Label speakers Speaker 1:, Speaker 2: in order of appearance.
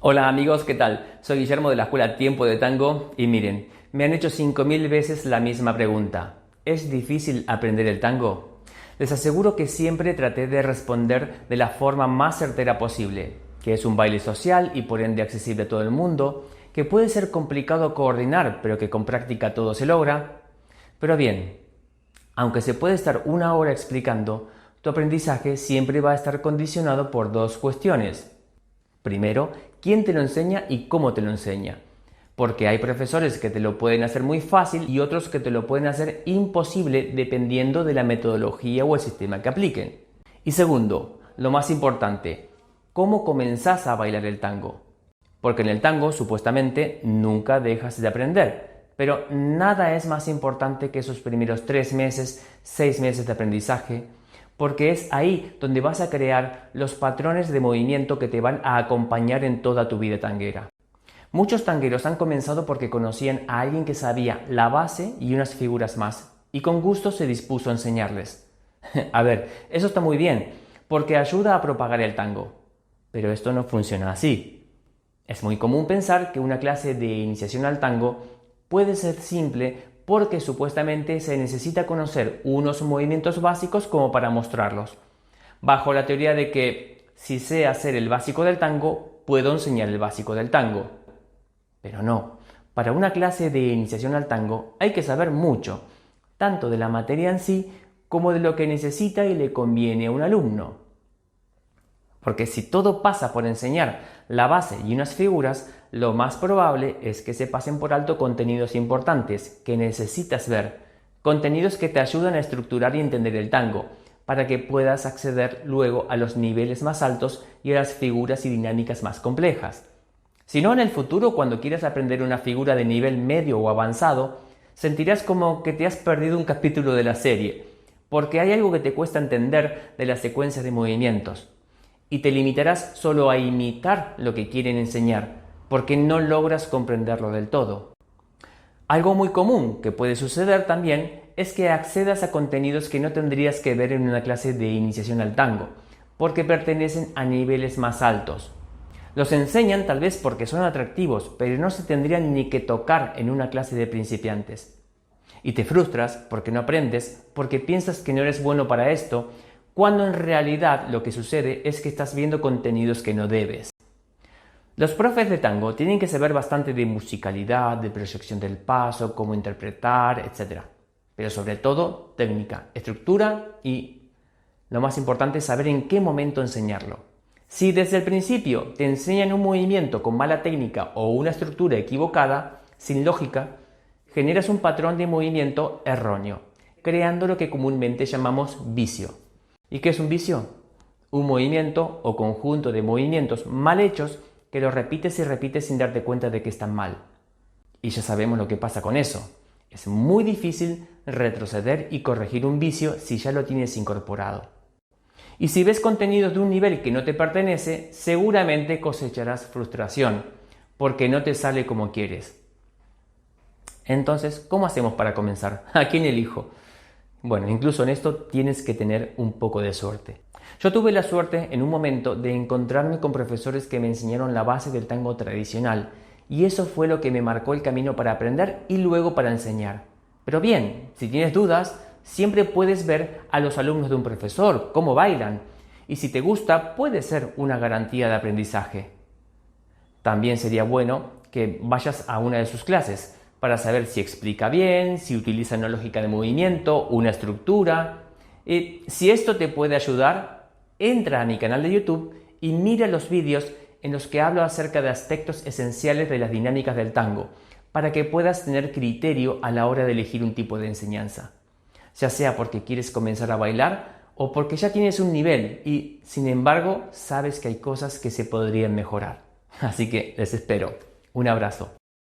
Speaker 1: Hola amigos, ¿qué tal? Soy Guillermo de la Escuela Tiempo de Tango y miren, me han hecho 5000 veces la misma pregunta. ¿Es difícil aprender el tango? Les aseguro que siempre traté de responder de la forma más certera posible, que es un baile social y por ende accesible a todo el mundo, que puede ser complicado coordinar, pero que con práctica todo se logra. Pero bien, aunque se puede estar una hora explicando, tu aprendizaje siempre va a estar condicionado por dos cuestiones. Primero, quién te lo enseña y cómo te lo enseña. Porque hay profesores que te lo pueden hacer muy fácil y otros que te lo pueden hacer imposible dependiendo de la metodología o el sistema que apliquen. Y segundo, lo más importante, ¿cómo comenzás a bailar el tango? Porque en el tango, supuestamente, nunca dejas de aprender. Pero nada es más importante que esos primeros 3 meses, 6 meses de aprendizaje, porque es ahí donde vas a crear los patrones de movimiento que te van a acompañar en toda tu vida tanguera. Muchos tangueros han comenzado porque conocían a alguien que sabía la base y unas figuras más, y con gusto se dispuso a enseñarles. A ver, eso está muy bien, porque ayuda a propagar el tango, pero esto no funciona así. Es muy común pensar que una clase de iniciación al tango puede ser simple porque supuestamente se necesita conocer unos movimientos básicos como para mostrarlos, bajo la teoría de que si sé hacer el básico del tango, puedo enseñar el básico del tango. Pero no, para una clase de iniciación al tango hay que saber mucho, tanto de la materia en sí como de lo que necesita y le conviene a un alumno. Porque si todo pasa por enseñar la base y unas figuras, lo más probable es que se pasen por alto contenidos importantes que necesitas ver, contenidos que te ayudan a estructurar y entender el tango, para que puedas acceder luego a los niveles más altos y a las figuras y dinámicas más complejas. Si no, en el futuro, cuando quieras aprender una figura de nivel medio o avanzado, sentirás como que te has perdido un capítulo de la serie, porque hay algo que te cuesta entender de las secuencias de movimientos y te limitarás solo a imitar lo que quieren enseñar, porque no logras comprenderlo del todo. Algo muy común que puede suceder también es que accedas a contenidos que no tendrías que ver en una clase de iniciación al tango, porque pertenecen a niveles más altos. Los enseñan tal vez porque son atractivos, pero no se tendrían ni que tocar en una clase de principiantes. Y te frustras porque no aprendes, porque piensas que no eres bueno para esto, cuando en realidad lo que sucede es que estás viendo contenidos que no debes. Los profes de tango tienen que saber bastante de musicalidad, de proyección del paso, cómo interpretar, etc. Pero sobre todo técnica, estructura y, lo más importante, saber en qué momento enseñarlo. Si desde el principio te enseñan un movimiento con mala técnica o una estructura equivocada, sin lógica, generas un patrón de movimiento erróneo, creando lo que comúnmente llamamos vicio. ¿Y qué es un vicio? Un movimiento o conjunto de movimientos mal hechos que los repites y repites sin darte cuenta de que están mal. Y ya sabemos lo que pasa con eso. Es muy difícil retroceder y corregir un vicio si ya lo tienes incorporado. Y si ves contenidos de un nivel que no te pertenece, seguramente cosecharás frustración, porque no te sale como quieres. Entonces, ¿cómo hacemos para comenzar? ¿A quién elijo? Bueno, incluso en esto tienes que tener un poco de suerte. Yo tuve la suerte en un momento de encontrarme con profesores que me enseñaron la base del tango tradicional, y eso fue lo que me marcó el camino para aprender y luego para enseñar. Pero bien, si tienes dudas, siempre puedes ver a los alumnos de un profesor, cómo bailan, y si te gusta, puede ser una garantía de aprendizaje. También sería bueno que vayas a una de sus clases, para saber si explica bien, si utiliza una lógica de movimiento, una estructura. Si esto te puede ayudar, entra a mi canal de YouTube y mira los vídeos en los que hablo acerca de aspectos esenciales de las dinámicas del tango, para que puedas tener criterio a la hora de elegir un tipo de enseñanza. Ya sea porque quieres comenzar a bailar o porque ya tienes un nivel y, sin embargo, sabes que hay cosas que se podrían mejorar. Así que les espero. Un abrazo.